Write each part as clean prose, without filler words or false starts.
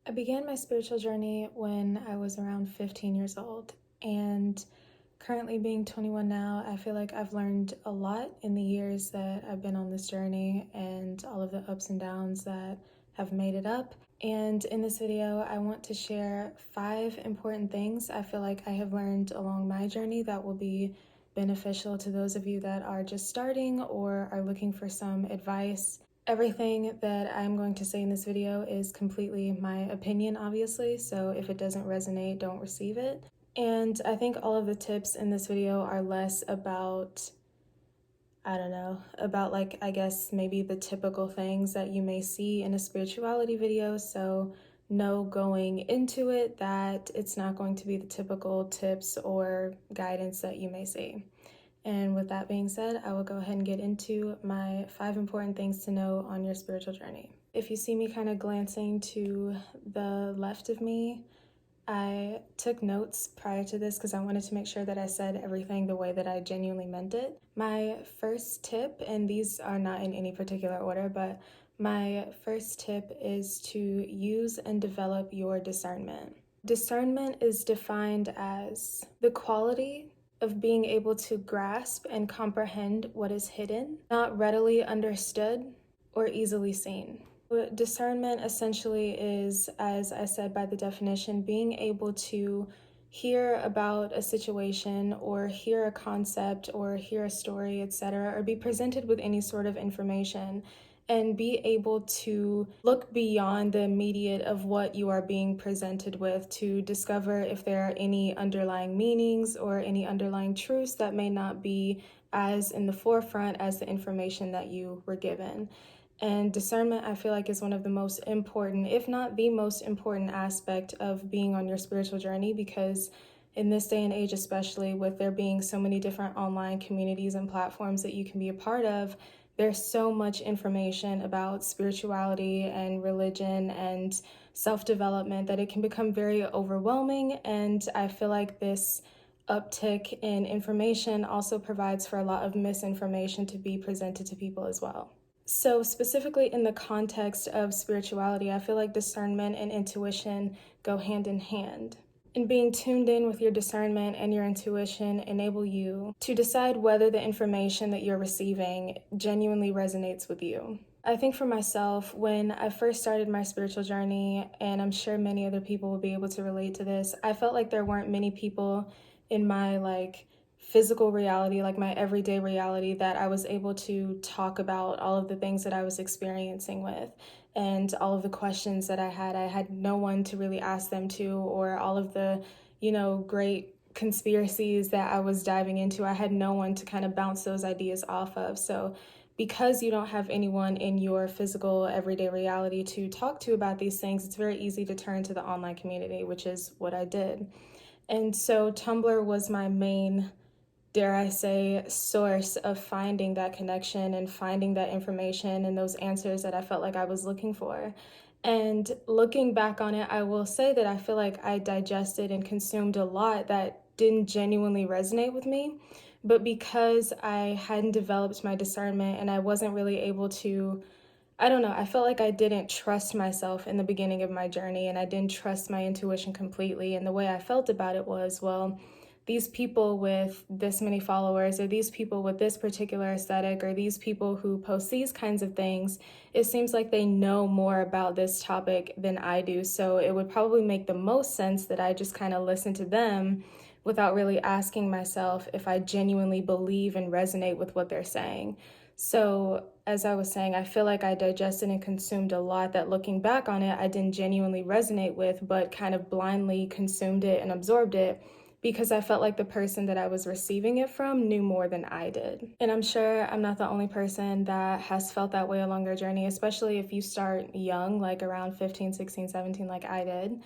I began my spiritual journey when I was around 15 years old, and currently being 21 now, I feel like I've learned a lot in the years that I've been on this journey and all of the ups and downs that have made it up. And in this video, I want to share 5 important things I feel like I have learned along my journey that will be beneficial to those of you that are just starting or are looking for some advice. Everything that I'm going to say in this video is completely my opinion, obviously, so if it doesn't resonate, don't receive it. And I think all of the tips in this video are less about, I guess maybe the typical things that you may see in a spirituality video. So know going into it that it's not going to be the typical tips or guidance that you may see. And with that being said, I will go ahead and get into my 5 important things to know on your spiritual journey. If you see me kind of glancing to the left of me, I took notes prior to this because I wanted to make sure that I said everything the way that I genuinely meant it. My first tip, and these are not in any particular order, but my first tip is to use and develop your discernment. Discernment is defined as the quality of being able to grasp and comprehend what is hidden, not readily understood or easily seen. Discernment essentially is, as I said by the definition, being able to hear about a situation or hear a concept or hear a story, etc., or be presented with any sort of information and be able to look beyond the immediate of what you are being presented with to discover if there are any underlying meanings or any underlying truths that may not be as in the forefront as the information that you were given. And discernment, I feel like, is one of the most important, if not the most important aspect of being on your spiritual journey, because in this day and age, especially with there being so many different online communities and platforms that you can be a part of, there's so much information about spirituality and religion and self-development that it can become very overwhelming. And I feel like this uptick in information also provides for a lot of misinformation to be presented to people as well. So specifically in the context of spirituality, I feel like discernment and intuition go hand in hand. And being tuned in with your discernment and your intuition enable you to decide whether the information that you're receiving genuinely resonates with you. I think for myself, when I first started my spiritual journey, and I'm sure many other people will be able to relate to this, I felt like there weren't many people in my physical reality, like my everyday reality, that I was able to talk about all of the things that I was experiencing with and all of the questions that I had no one to really ask them to, or all of the, great conspiracies that I was diving into. I had no one to kind of bounce those ideas off of. So because you don't have anyone in your physical everyday reality to talk to about these things, it's very easy to turn to the online community, which is what I did. And so Tumblr was my main, dare I say, source of finding that connection and finding that information and those answers that I felt like I was looking for. And looking back on it, I will say that I feel like I digested and consumed a lot that didn't genuinely resonate with me. But because I hadn't developed my discernment and I wasn't really able to, I felt like I didn't trust myself in the beginning of my journey, and I didn't trust my intuition completely. And the way I felt about it was, well, these people with this many followers, or these people with this particular aesthetic, or these people who post these kinds of things, it seems like they know more about this topic than I do. So it would probably make the most sense that I just kind of listen to them without really asking myself if I genuinely believe and resonate with what they're saying. So as I was saying, I feel like I digested and consumed a lot that, looking back on it, I didn't genuinely resonate with, but kind of blindly consumed it and absorbed it because I felt like the person that I was receiving it from knew more than I did. And I'm sure I'm not the only person that has felt that way along their journey, especially if you start young, like around 15, 16, 17, like I did.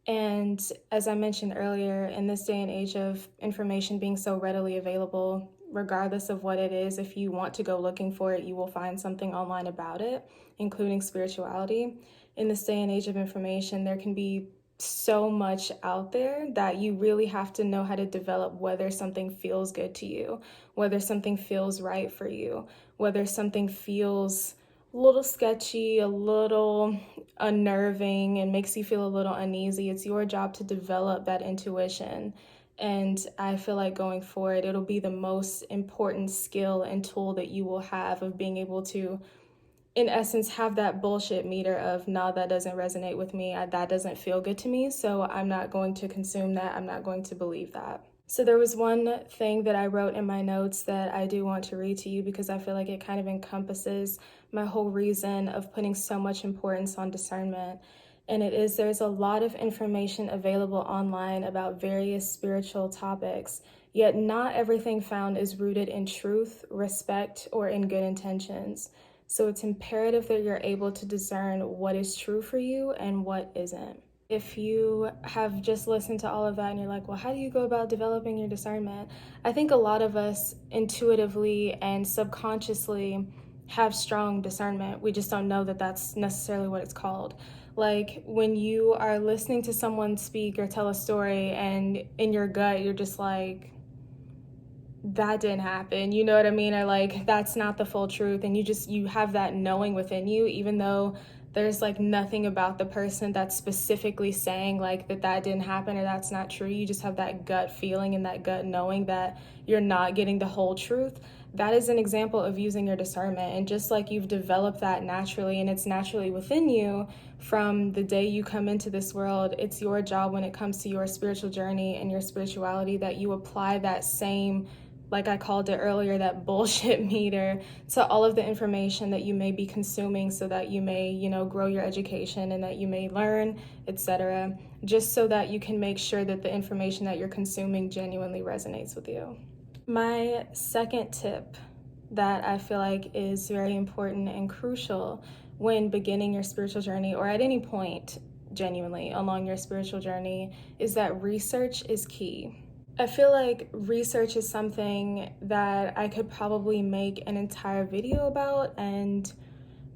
And as I mentioned earlier, in this day and age of information being so readily available, regardless of what it is, if you want to go looking for it, you will find something online about it, including spirituality. In this day and age of information, there can be so much out there that you really have to know how to develop whether something feels good to you, whether something feels right for you, whether something feels little sketchy, a little unnerving, and makes you feel a little uneasy, it's your job to develop that intuition. And I feel like going forward, it'll be the most important skill and tool that you will have of being able to, in essence, have that bullshit meter of, nah, that doesn't resonate with me, that doesn't feel good to me, so I'm not going to consume that, I'm not going to believe that. So there was one thing that I wrote in my notes that I do want to read to you because I feel like it kind of encompasses my whole reason of putting so much importance on discernment. And it is, there's a lot of information available online about various spiritual topics, yet not everything found is rooted in truth, respect, or in good intentions. So it's imperative that you're able to discern what is true for you and what isn't. If you have just listened to all of that and you're like, well, how do you go about developing your discernment? I think a lot of us intuitively and subconsciously have strong discernment. We just don't know that that's necessarily what it's called. Like when you are listening to someone speak or tell a story and in your gut, you're just like, that didn't happen, you know what I mean? Or like, that's not the full truth. And you have that knowing within you, even though there's like nothing about the person that's specifically saying like that didn't happen or that's not true. You just have that gut feeling and that gut knowing that you're not getting the whole truth. That is an example of using your discernment. And just like you've developed that naturally and it's naturally within you from the day you come into this world, it's your job when it comes to your spiritual journey and your spirituality that you apply that same, like I called it earlier, that bullshit meter to all of the information that you may be consuming so that you may, grow your education and that you may learn, etc., just so that you can make sure that the information that you're consuming genuinely resonates with you. My second tip that I feel like is very important and crucial when beginning your spiritual journey or at any point genuinely along your spiritual journey is that research is key. I feel like research is something that I could probably make an entire video about, and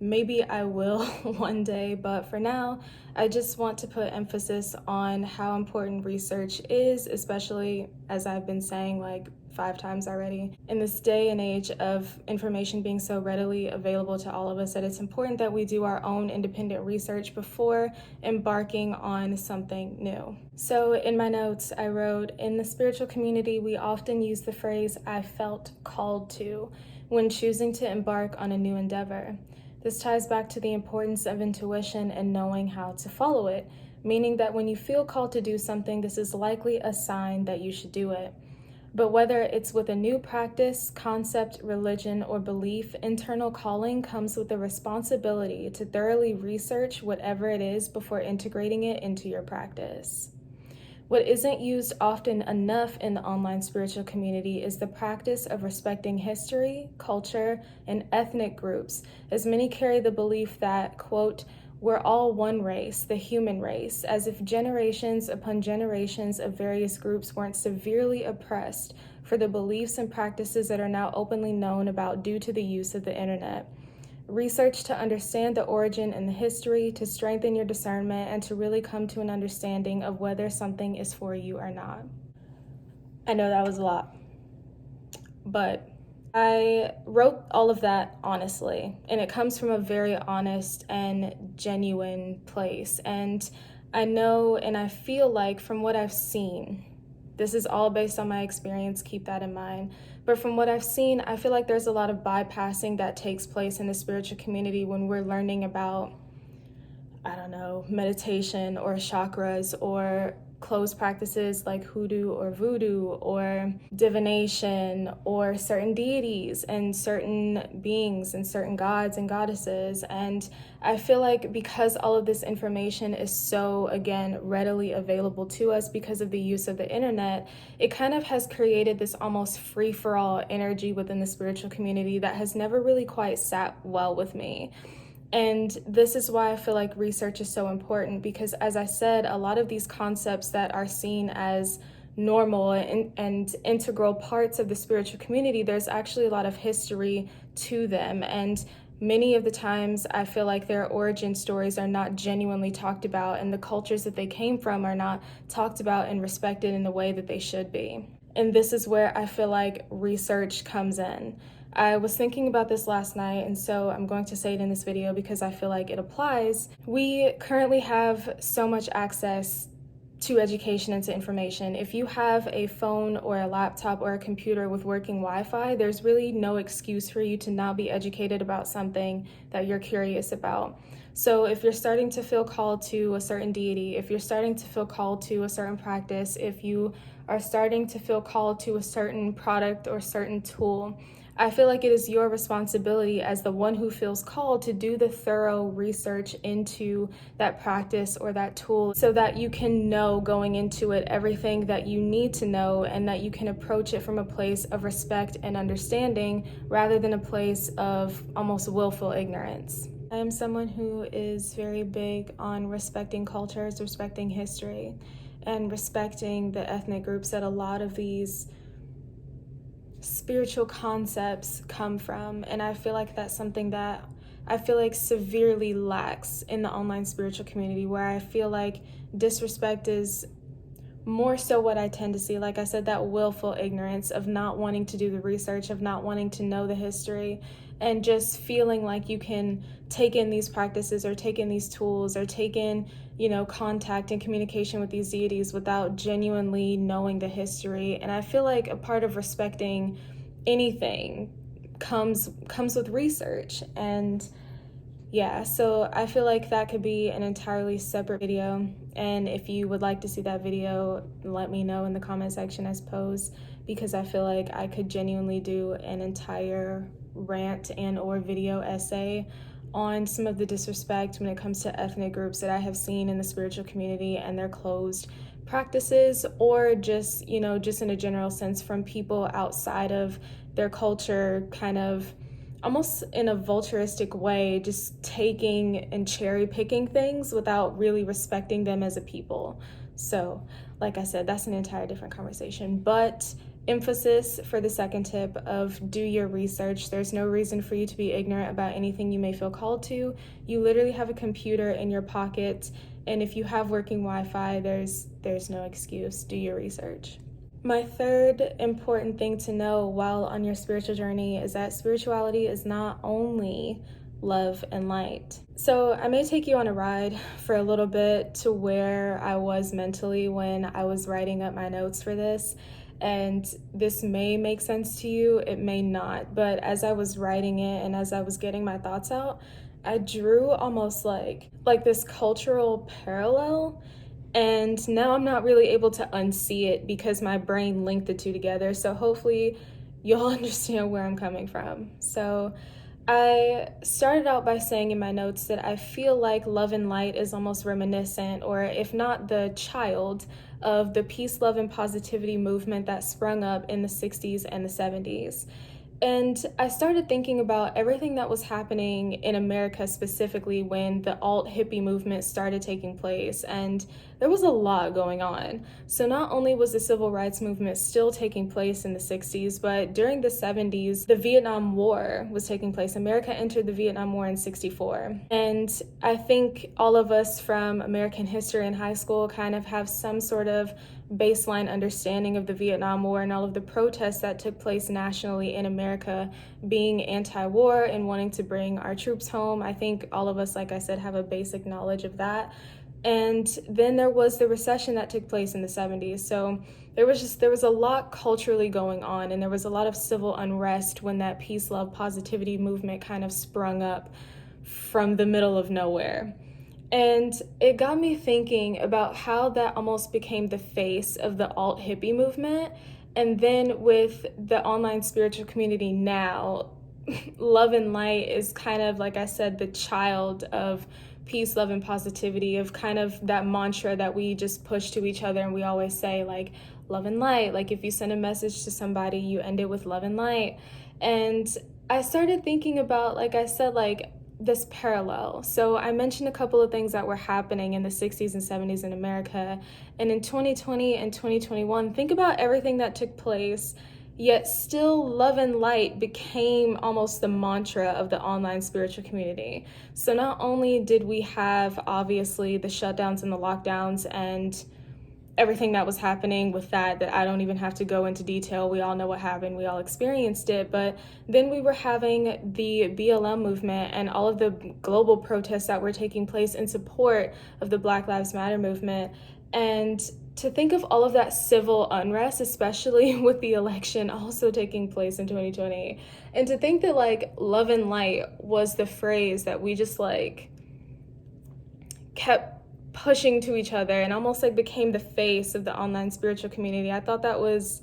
maybe I will one day, but for now, I just want to put emphasis on how important research is, especially as I've been saying like 5 times already. In this day and age of information being so readily available to all of us, that it's important that we do our own independent research before embarking on something new. So in my notes, I wrote, in the spiritual community, we often use the phrase, I felt called to, when choosing to embark on a new endeavor. This ties back to the importance of intuition and knowing how to follow it, meaning that when you feel called to do something, this is likely a sign that you should do it. But whether it's with a new practice, concept, religion, or belief, internal calling comes with the responsibility to thoroughly research whatever it is before integrating it into your practice. What isn't used often enough in the online spiritual community is the practice of respecting history, culture, and ethnic groups, as many carry the belief that, quote, we're all one race, the human race, as if generations upon generations of various groups weren't severely oppressed for the beliefs and practices that are now openly known about due to the use of the internet. Research to understand the origin and the history, to strengthen your discernment, and to really come to an understanding of whether something is for you or not. I know that was a lot, but I wrote all of that honestly, and it comes from a very honest and genuine place. And I know and I feel like from what I've seen, this is all based on my experience, keep that in mind. But from what I've seen, I feel like there's a lot of bypassing that takes place in the spiritual community when we're learning about, meditation or chakras or closed practices like hoodoo or voodoo or divination or certain deities and certain beings and certain gods and goddesses. And I feel like because all of this information is so, again, readily available to us because of the use of the internet, it kind of has created this almost free-for-all energy within the spiritual community that has never really quite sat well with me. And this is why I feel like research is so important, because as I said, a lot of these concepts that are seen as normal and integral parts of the spiritual community, there's actually a lot of history to them. And many of the times I feel like their origin stories are not genuinely talked about, and the cultures that they came from are not talked about and respected in the way that they should be. And this is where I feel like research comes in. I was thinking about this last night, and so I'm going to say it in this video because I feel like it applies. We currently have so much access to education and to information. If you have a phone or a laptop or a computer with working Wi-Fi, there's really no excuse for you to not be educated about something that you're curious about. So if you're starting to feel called to a certain deity, if you're starting to feel called to a certain practice, if you are starting to feel called to a certain product or certain tool, I feel like it is your responsibility as the one who feels called to do the thorough research into that practice or that tool so that you can know going into it everything that you need to know and that you can approach it from a place of respect and understanding rather than a place of almost willful ignorance. I am someone who is very big on respecting cultures, respecting history, and respecting the ethnic groups that a lot of these spiritual concepts come from. And I feel like that's something that I feel like severely lacks in the online spiritual community, where I feel like disrespect is more so what I tend to see. Like I said, that willful ignorance of not wanting to do the research, of not wanting to know the history, and just feeling like you can take in these practices or take in these tools or take in, contact and communication with these deities without genuinely knowing the history. And I feel like a part of respecting anything comes with research. And yeah, so I feel like that could be an entirely separate video. And if you would like to see that video, let me know in the comment section, I suppose, because I feel like I could genuinely do an entire rant and or video essay on some of the disrespect when it comes to ethnic groups that I have seen in the spiritual community and their closed practices, or just, just in a general sense from people outside of their culture, kind of almost in a vulturistic way, just taking and cherry picking things without really respecting them as a people. So, like I said, that's an entire different conversation. But emphasis for the second tip of do your research. There's no reason for you to be ignorant about anything you may feel called to. You literally have a computer in your pocket, and if you have working Wi-Fi, there's no excuse. Do your research. My third important thing to know while on your spiritual journey is that spirituality is not only love and light. So I may take you on a ride for a little bit to where I was mentally when I was writing up my notes for this. And this may make sense to you, it may not. But as I was writing it and as I was getting my thoughts out, I drew almost like this cultural parallel. And now I'm not really able to unsee it because my brain linked the two together. So hopefully you'll understand where I'm coming from. So I started out by saying in my notes that I feel like love and light is almost reminiscent, or if not the child, of the peace, love, and positivity movement that sprung up in the 60s and the 70s. And I started thinking about everything that was happening in America, specifically when the alt hippie movement started taking place, and there was a lot going on. So not only was the civil rights movement still taking place in the 60s, but during the 70s, the Vietnam War was taking place. America entered the Vietnam War in 64. And I think all of us from American history in high school kind of have some sort of baseline understanding of the Vietnam War and all of the protests that took place nationally in America, being anti-war and wanting to bring our troops home. I think all of us, like I said, have a basic knowledge of that. And then there was the recession that took place in the 70s. So there was a lot culturally going on, and there was a lot of civil unrest when that peace, love, positivity movement kind of sprung up from the middle of nowhere. And it got me thinking about how that almost became the face of the alt hippie movement. And then with the online spiritual community now, love and light is kind of, like I said, the child of peace, love, and positivity, of kind of that mantra that we just push to each other. And we always say, like, love and light. Like, if you send a message to somebody, you end it with love and light. And I started thinking about, like I said, like, this parallel. So I mentioned a couple of things that were happening in the 60s and 70s in America. And in 2020 and 2021, think about everything that took place, yet still love and light became almost the mantra of the online spiritual community. So not only did we have, obviously, the shutdowns and the lockdowns and everything that was happening with that I don't even have to go into detail. We all know what happened. We all experienced it. But then we were having the BLM movement and all of the global protests that were taking place in support of the Black Lives Matter movement. And to think of all of that civil unrest, especially with the election also taking place in 2020, and to think that like love and light was the phrase that we just like kept pushing to each other and almost like became the face of the online spiritual community. I thought that was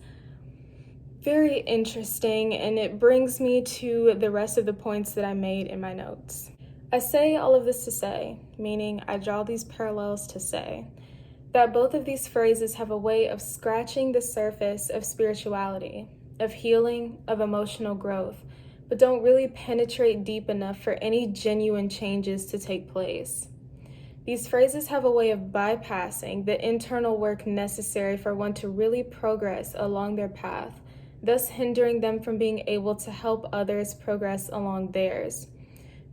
very interesting, and it brings me to the rest of the points that I made in my notes. I say all of this to say, meaning I draw these parallels to say, that both of these phrases have a way of scratching the surface of spirituality, of healing, of emotional growth, but don't really penetrate deep enough for any genuine changes to take place. These phrases have a way of bypassing the internal work necessary for one to really progress along their path, thus hindering them from being able to help others progress along theirs.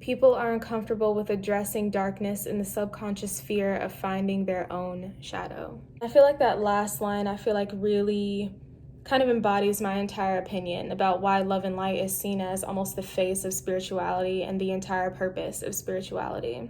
People are uncomfortable with addressing darkness in the subconscious fear of finding their own shadow. I feel like that last line, really kind of embodies my entire opinion about why love and light is seen as almost the face of spirituality and the entire purpose of spirituality.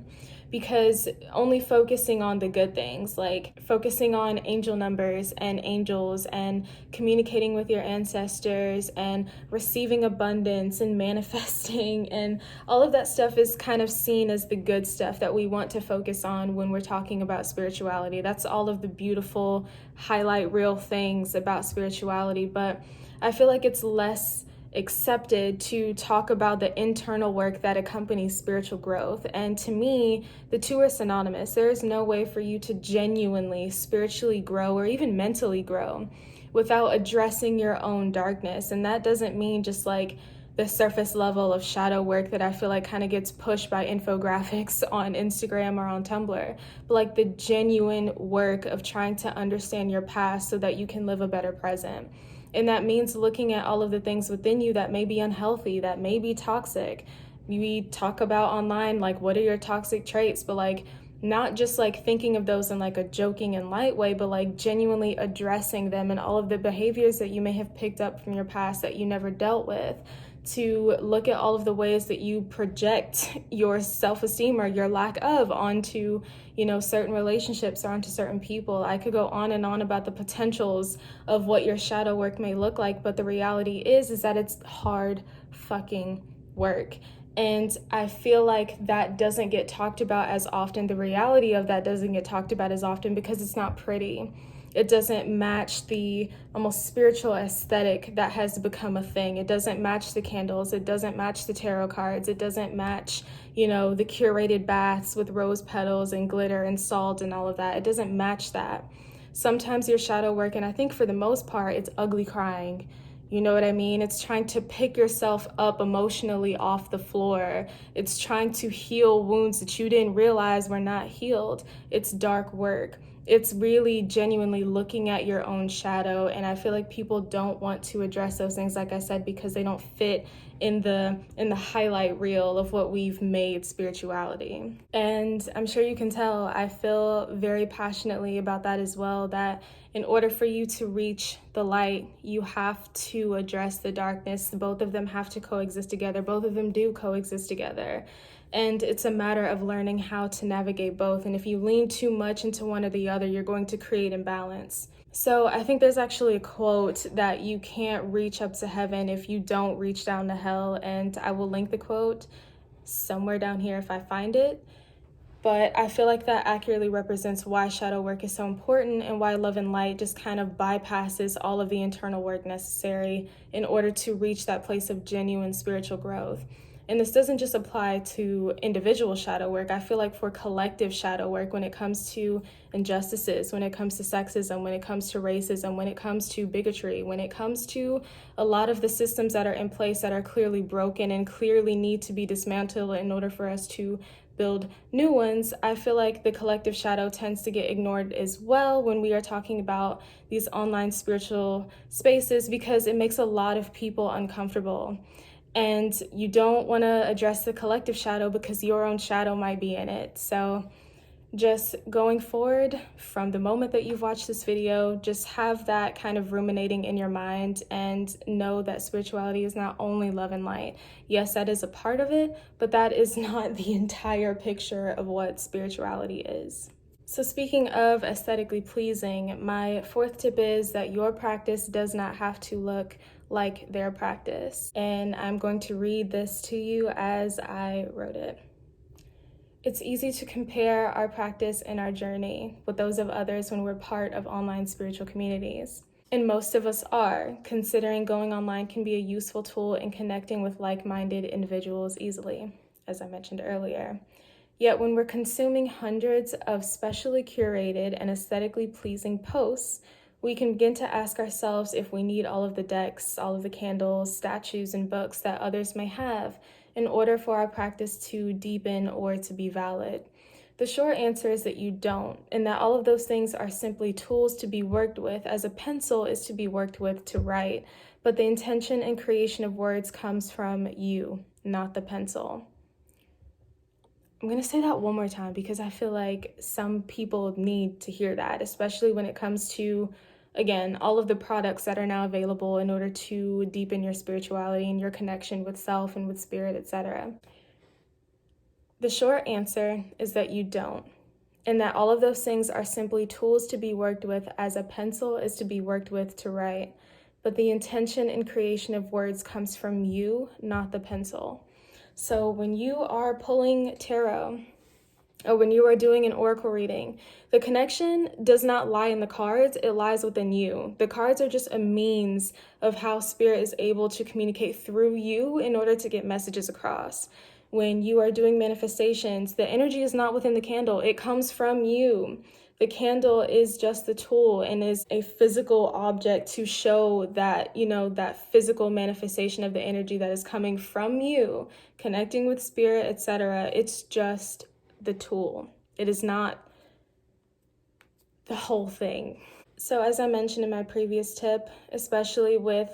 Because only focusing on the good things, like focusing on angel numbers and angels and communicating with your ancestors and receiving abundance and manifesting and all of that stuff is kind of seen as the good stuff that we want to focus on when we're talking about spirituality. That's all of the beautiful highlight reel things about spirituality, but I feel like it's less accepted to talk about the internal work that accompanies spiritual growth. And to me, the two are synonymous. There is no way for you to genuinely spiritually grow or even mentally grow without addressing your own darkness. And that doesn't mean just like the surface level of shadow work that I feel like kind of gets pushed by infographics on Instagram or on Tumblr, but like the genuine work of trying to understand your past so that you can live a better present. And that means looking at all of the things within you that may be unhealthy, that may be toxic. We talk about online, like, what are your toxic traits? But like, not just like thinking of those in like a joking and light way, but like genuinely addressing them and all of the behaviors that you may have picked up from your past that you never dealt with. To look at all of the ways that you project your self-esteem or your lack of onto, certain relationships or onto certain people. I could go on and on about the potentials of what your shadow work may look like, but the reality is that it's hard fucking work. And I feel like that doesn't get talked about as often. The reality of that doesn't get talked about as often because it's not pretty. It doesn't match the almost spiritual aesthetic that has become a thing. It doesn't match the candles. It doesn't match the tarot cards. It doesn't match, the curated baths with rose petals and glitter and salt and all of that. It doesn't match that. Sometimes your shadow work, and I think for the most part, it's ugly crying. You know what I mean? It's trying to pick yourself up emotionally off the floor. It's trying to heal wounds that you didn't realize were not healed. It's dark work. It's really genuinely looking at your own shadow, and I feel like people don't want to address those things, like I said, because they don't fit in the highlight reel of what we've made spirituality. And I'm sure you can tell I feel very passionately about that as well, that in order for you to reach the light, you have to address the darkness. Both of them have to coexist together. Both of them do coexist together. And it's a matter of learning how to navigate both. And if you lean too much into one or the other, you're going to create imbalance. So I think there's actually a quote that you can't reach up to heaven if you don't reach down to hell. And I will link the quote somewhere down here if I find it. But I feel like that accurately represents why shadow work is so important and why love and light just kind of bypasses all of the internal work necessary in order to reach that place of genuine spiritual growth. And this doesn't just apply to individual shadow work. I feel like for collective shadow work, when it comes to injustices, when it comes to sexism, when it comes to racism, when it comes to bigotry, when it comes to a lot of the systems that are in place that are clearly broken and clearly need to be dismantled in order for us to build new ones, I feel like the collective shadow tends to get ignored as well when we are talking about these online spiritual spaces, because it makes a lot of people uncomfortable. And you don't want to address the collective shadow because your own shadow might be in it. So just going forward, from the moment that you've watched this video, just have that kind of ruminating in your mind and know that spirituality is not only love and light. Yes, that is a part of it, but that is not the entire picture of what spirituality is. So speaking of aesthetically pleasing, my fourth tip is that your practice does not have to look like their practice. And I'm going to read this to you as I wrote it. It's easy to compare our practice and our journey with those of others when we're part of online spiritual communities. And most of us are, considering going online can be a useful tool in connecting with like-minded individuals easily, as I mentioned earlier. Yet when we're consuming hundreds of specially curated and aesthetically pleasing posts, we can begin to ask ourselves if we need all of the decks, all of the candles, statues, and books that others may have in order for our practice to deepen or to be valid. The short answer is that you don't, and that all of those things are simply tools to be worked with, as a pencil is to be worked with to write, but the intention and creation of words comes from you, not the pencil. I'm going to say that one more time because I feel like some people need to hear that, especially when it comes to, again, all of the products that are now available in order to deepen your spirituality and your connection with self and with spirit, etc. The short answer is that you don't, and that all of those things are simply tools to be worked with as a pencil is to be worked with to write. But the intention and creation of words comes from you, not the pencil. So when you are pulling tarot, or when you are doing an oracle reading, the connection does not lie in the cards, it lies within you. The cards are just a means of how spirit is able to communicate through you in order to get messages across. When you are doing manifestations, the energy is not within the candle, it comes from you. The candle is just the tool and is a physical object to show that, that physical manifestation of the energy that is coming from you, connecting with spirit, etc. It's just the tool. It is not the whole thing. So as I mentioned in my previous tip, especially with,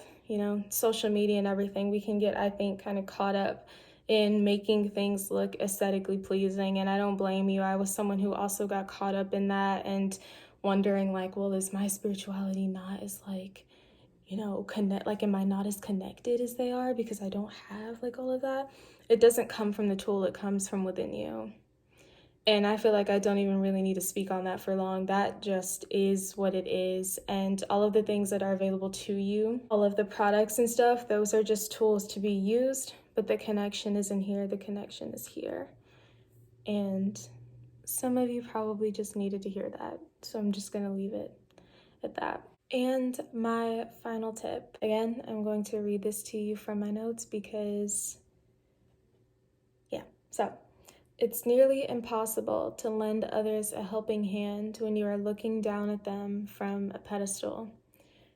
social media and everything, we can get, I think, kind of caught up in making things look aesthetically pleasing. And I don't blame you. I was someone who also got caught up in that and wondering well, is my spirituality not as am I not as connected as they are because I don't have all of that? It doesn't come from the tool, it comes from within you. And I feel like I don't even really need to speak on that for long. That just is what it is. And all of the things that are available to you, all of the products and stuff, those are just tools to be used. But the connection isn't here. The connection is here. And some of you probably just needed to hear that. So I'm just going to leave it at that. And my final tip. Again, I'm going to read this to you from my notes because, so. It's nearly impossible to lend others a helping hand when you are looking down at them from a pedestal.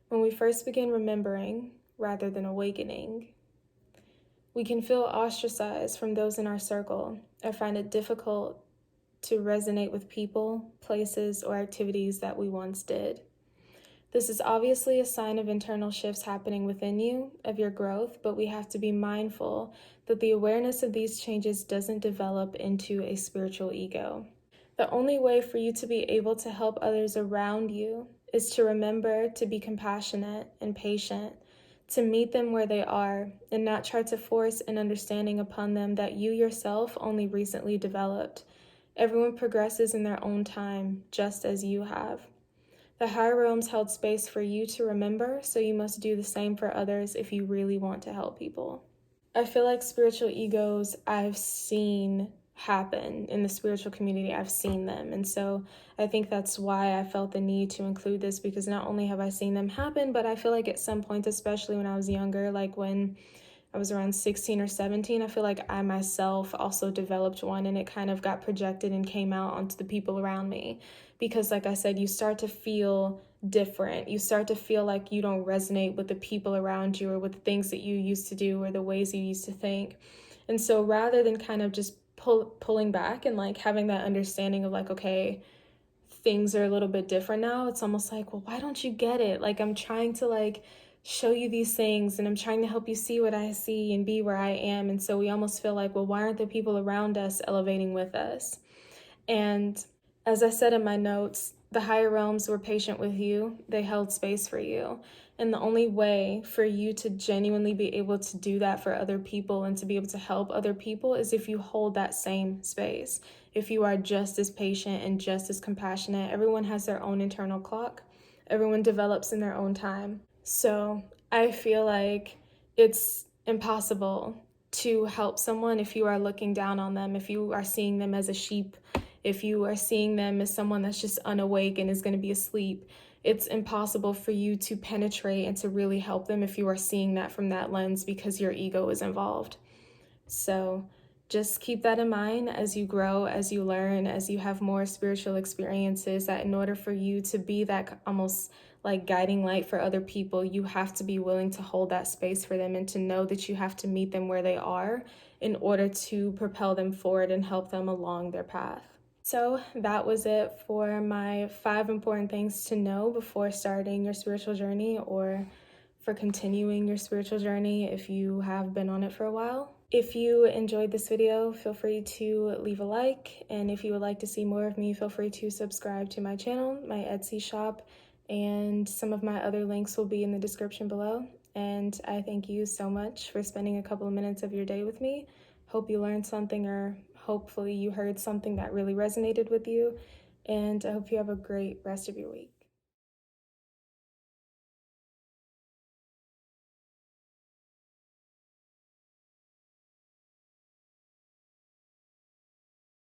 When we first begin remembering, rather than awakening, we can feel ostracized from those in our circle or find it difficult to resonate with people, places, or activities that we once did. This is obviously a sign of internal shifts happening within you, of your growth, but we have to be mindful that the awareness of these changes doesn't develop into a spiritual ego. The only way for you to be able to help others around you is to remember to be compassionate and patient, to meet them where they are, and not try to force an understanding upon them that you yourself only recently developed. Everyone progresses in their own time, just as you have. The higher realms held space for you to remember, so you must do the same for others if you really want to help people. I feel like spiritual egos I've seen happen in the spiritual community. I've seen them. And so I think that's why I felt the need to include this, because not only have I seen them happen, but I feel like at some point, especially when I was younger, like when I was around 16 or 17, I feel like I myself also developed one, and it kind of got projected and came out onto the people around me. Because like I said, you start to feel different. You start to feel like you don't resonate with the people around you or with the things that you used to do or the ways you used to think. And so rather than kind of just pulling back and having that understanding of okay, things are a little bit different now, it's almost like, well, why don't you get it? I'm trying to show you these things, and I'm trying to help you see what I see and be where I am. And so we almost feel like, well, why aren't the people around us elevating with us? And As I said in my notes, the higher realms were patient with you. They held space for you. And the only way for you to genuinely be able to do that for other people and to be able to help other people is if you hold that same space. If you are just as patient and just as compassionate, everyone has their own internal clock. Everyone develops in their own time. So I feel like it's impossible to help someone if you are looking down on them, if you are seeing them as a sheep, if you are seeing them as someone that's just unawake and is going to be asleep. It's impossible for you to penetrate and to really help them if you are seeing that from that lens because your ego is involved. So just keep that in mind as you grow, as you learn, as you have more spiritual experiences, that in order for you to be that almost like guiding light for other people, you have to be willing to hold that space for them and to know that you have to meet them where they are in order to propel them forward and help them along their path. So that was it for my 5 important things to know before starting your spiritual journey or for continuing your spiritual journey if you have been on it for a while. If you enjoyed this video, feel free to leave a like, and if you would like to see more of me, feel free to subscribe to my channel, my Etsy shop, and some of my other links will be in the description below. And I thank you so much for spending a couple of minutes of your day with me. Hope you learned something, or hopefully you heard something that really resonated with you, and I hope you have a great rest of your week.